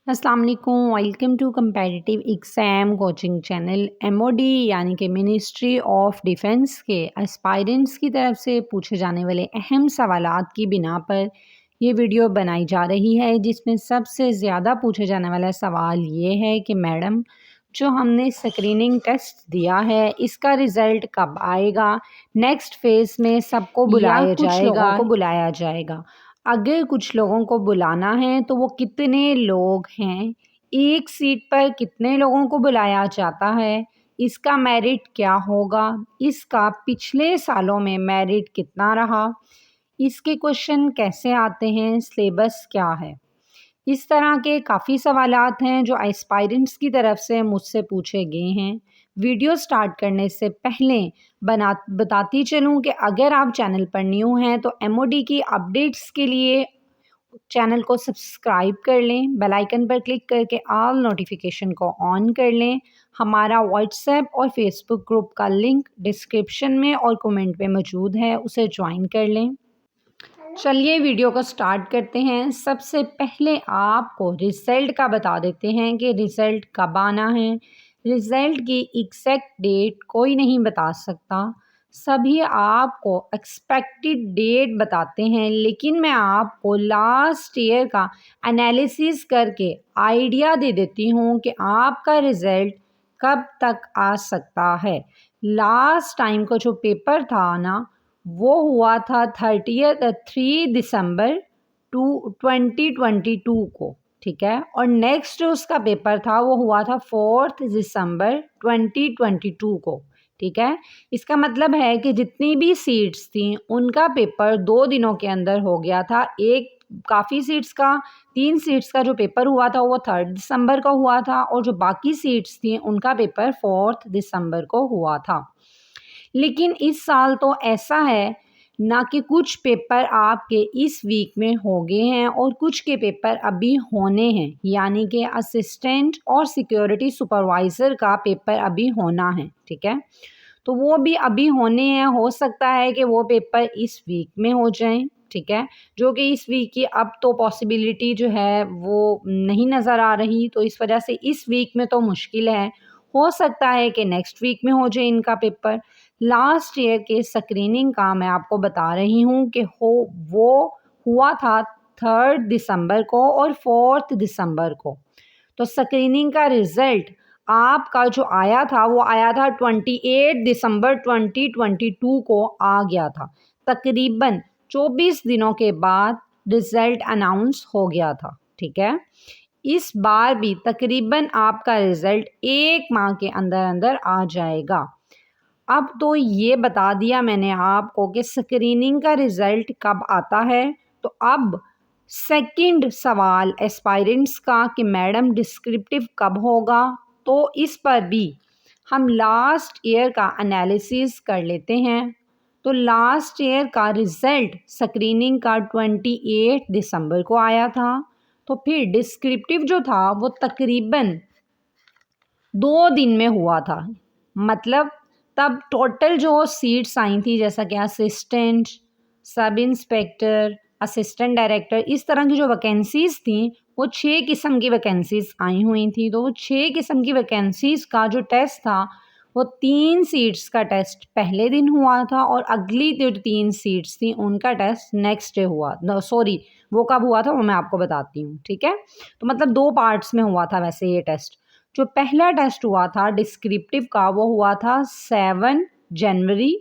अस्सलाम वालेकुम, welcome to competitive exam coaching channel. MOD यानी कि मिनिस्ट्री ऑफ डिफेंस के एस्पायरेंट्स की तरफ से पूछे जाने वाले अहम सवालात की बिना पर ये वीडियो बनाई जा रही है, जिसमें सबसे ज़्यादा पूछे जाने वाला सवाल ये है कि मैडम, जो हमने स्क्रीनिंग टेस्ट दिया है इसका रिज़ल्ट कब आएगा? नेक्स्ट फ़ेज़ में सबको बुलाया जाएगा, को बुलाया जाएगा। अगर कुछ लोगों को बुलाना है तो वो कितने लोग हैं? एक सीट पर कितने लोगों को बुलाया जाता है? इसका मेरिट क्या होगा? इसका पिछले सालों में मेरिट कितना रहा? इसके क्वेश्चन कैसे आते हैं? सिलेबस क्या है? इस तरह के काफ़ी सवालात हैं जो एस्पायरेंट्स की तरफ से मुझसे पूछे गए हैं। वीडियो स्टार्ट करने से पहले बताती चलूँ कि अगर आप चैनल पर न्यू हैं तो एमओडी की अपडेट्स के लिए चैनल को सब्सक्राइब कर लें, बेल आइकन पर क्लिक करके ऑल नोटिफिकेशन को ऑन कर लें। हमारा व्हाट्सएप और फेसबुक ग्रुप का लिंक डिस्क्रिप्शन में और कमेंट में मौजूद है, उसे ज्वाइन कर लें। चलिए वीडियो को स्टार्ट करते हैं। सबसे पहले आपको रिज़ल्ट का बता देते हैं कि रिज़ल्ट कब आना है। रिज़ल्ट की एग्जैक्ट डेट कोई नहीं बता सकता, सभी आपको एक्सपेक्टेड डेट बताते हैं, लेकिन मैं आपको लास्ट ईयर का एनालिसिस करके आइडिया दे देती हूँ कि आपका रिज़ल्ट कब तक आ सकता है। लास्ट टाइम का जो पेपर था ना, वो हुआ था 3 दिसंबर 2022 को, ठीक है। और नेक्स्ट जो उसका पेपर था वो हुआ था 4 दिसंबर 2022 को, ठीक है। इसका मतलब है कि जितनी भी सीट्स थी उनका पेपर 2 दिनों के अंदर हो गया था। एक काफ़ी सीट्स का 3 सीट्स का जो पेपर हुआ था वो 3 दिसंबर को हुआ था, और जो बाकी सीट्स थी उनका पेपर 4 दिसंबर को हुआ था। लेकिन इस साल तो ऐसा है ना कि कुछ पेपर आपके इस वीक में हो गए हैं और कुछ के पेपर अभी होने हैं, यानी कि असिस्टेंट और सिक्योरिटी सुपरवाइज़र का पेपर अभी होना है, ठीक है। तो वो भी अभी होने हैं, हो सकता है कि वो पेपर इस वीक में हो जाएं, ठीक है। जो कि इस वीक की अब तो पॉसिबिलिटी जो है वो नहीं नज़र आ रही, तो इस वजह से इस वीक में तो मुश्किल है। हो सकता है कि नेक्स्ट वीक में हो जाए इनका पेपर। लास्ट ईयर के स्क्रीनिंग का मैं आपको बता रही हूँ कि वो हुआ था 3 दिसंबर को और 4 दिसंबर को। तो स्क्रीनिंग का रिज़ल्ट आपका जो आया था वो आया था 28 दिसंबर 2022 को आ गया था। तकरीबन 24 दिनों के बाद रिज़ल्ट अनाउंस हो गया था, ठीक है। इस बार भी तकरीबन आपका रिज़ल्ट 1 माह के अंदर अंदर आ जाएगा। अब तो ये बता दिया मैंने आपको कि स्क्रीनिंग का रिज़ल्ट कब आता है। तो अब सेकंड सवाल एस्पायरेंट्स का कि मैडम डिस्क्रिप्टिव कब होगा, तो इस पर भी हम लास्ट ईयर का एनालिसिस कर लेते हैं। तो लास्ट ईयर का रिज़ल्ट स्क्रीनिंग का 28 दिसंबर को आया था। तो फिर डिस्क्रिप्टिव जो था वो तकरीबन 2 दिन में हुआ था। मतलब तब टोटल जो सीट्स आई थी, जैसा कि assistant, sub inspector, assistant director, इस तरह की जो वैकेंसीज़ थी वो 6 किस्म की वैकेंसीज़ आई हुई थी। तो वो 6 किस्म की वैकेंसीज़ का जो टेस्ट था वो 3 सीट्स का टेस्ट पहले दिन हुआ था, और अगली जो 3 सीट्स थी उनका टेस्ट नेक्स्ट डे हुआ। सॉरी, वो कब हुआ था वो मैं आपको बताती हूँ, ठीक है। तो मतलब 2 पार्ट्स में हुआ था वैसे ये टेस्ट। जो पहला टेस्ट हुआ था डिस्क्रिप्टिव का वो हुआ था 7 जनवरी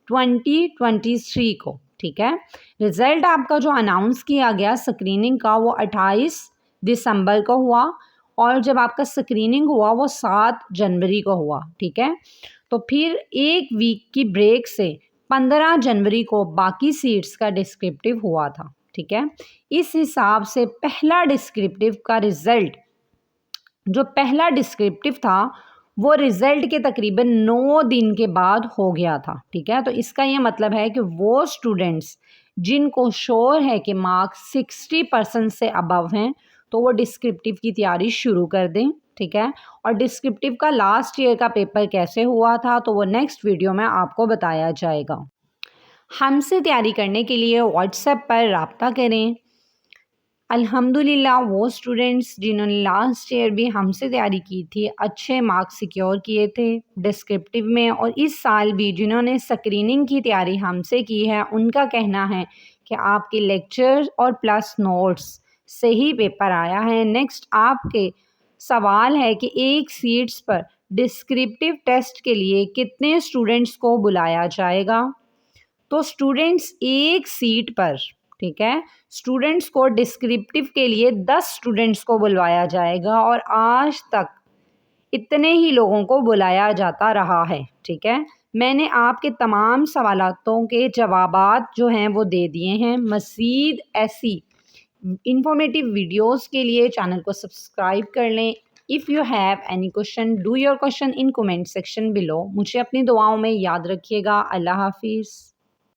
2023 को, ठीक है। रिज़ल्ट आपका जो अनाउंस किया गया स्क्रीनिंग का वो 28 दिसंबर को हुआ, और जब आपका स्क्रीनिंग हुआ वो 7 जनवरी को हुआ, ठीक है। तो फिर एक वीक की ब्रेक से 15 जनवरी को बाकी सीट्स का डिस्क्रिप्टिव हुआ था, ठीक है। इस हिसाब से पहला डिस्क्रिप्टिव का रिज़ल्ट, जो पहला डिस्क्रिप्टिव था वो रिज़ल्ट के तकरीबन 9 दिन के बाद हो गया था, ठीक है। तो इसका ये मतलब है कि वो स्टूडेंट्स जिनको श्योर है कि मार्क्स 60% से अबव हैं तो वो डिस्क्रिप्टिव की तैयारी शुरू कर दें, ठीक है। और डिस्क्रिप्टिव का लास्ट ईयर का पेपर कैसे हुआ था तो वो नेक्स्ट वीडियो में आपको बताया जाएगा। हमसे तैयारी करने के लिए व्हाट्सएप पर रब्ता करें। अल्हम्दुलिल्लाह वो स्टूडेंट्स जिन्होंने लास्ट ईयर भी हमसे तैयारी की थी अच्छे मार्क्स सिक्योर किए थे डिस्क्रिप्टिव में, और इस साल भी जिन्होंने स्क्रीनिंग की तैयारी हमसे की है उनका कहना है कि आपके लेक्चर्स और प्लस नोट्स से ही पेपर आया है। नेक्स्ट आपके सवाल है कि एक सीट्स पर डिस्क्रिप्टिव टेस्ट के लिए कितने स्टूडेंट्स को बुलाया जाएगा। तो स्टूडेंट्स एक सीट पर, ठीक है, स्टूडेंट्स को डिस्क्रिप्टिव के लिए 10 स्टूडेंट्स को बुलवाया जाएगा और आज तक इतने ही लोगों को बुलाया जाता रहा है। ठीक है, मैंने आपके तमाम सवालों के जवाबात जो हैं वो दे दिए हैं। मज़ीद ऐसी इंफॉर्मेटिव वीडियोस के लिए चैनल को सब्सक्राइब कर लें। If you have any question do your question in comment section below. मुझे अपनी दुआओं में याद रखिएगा। अल्लाह हाफिज़।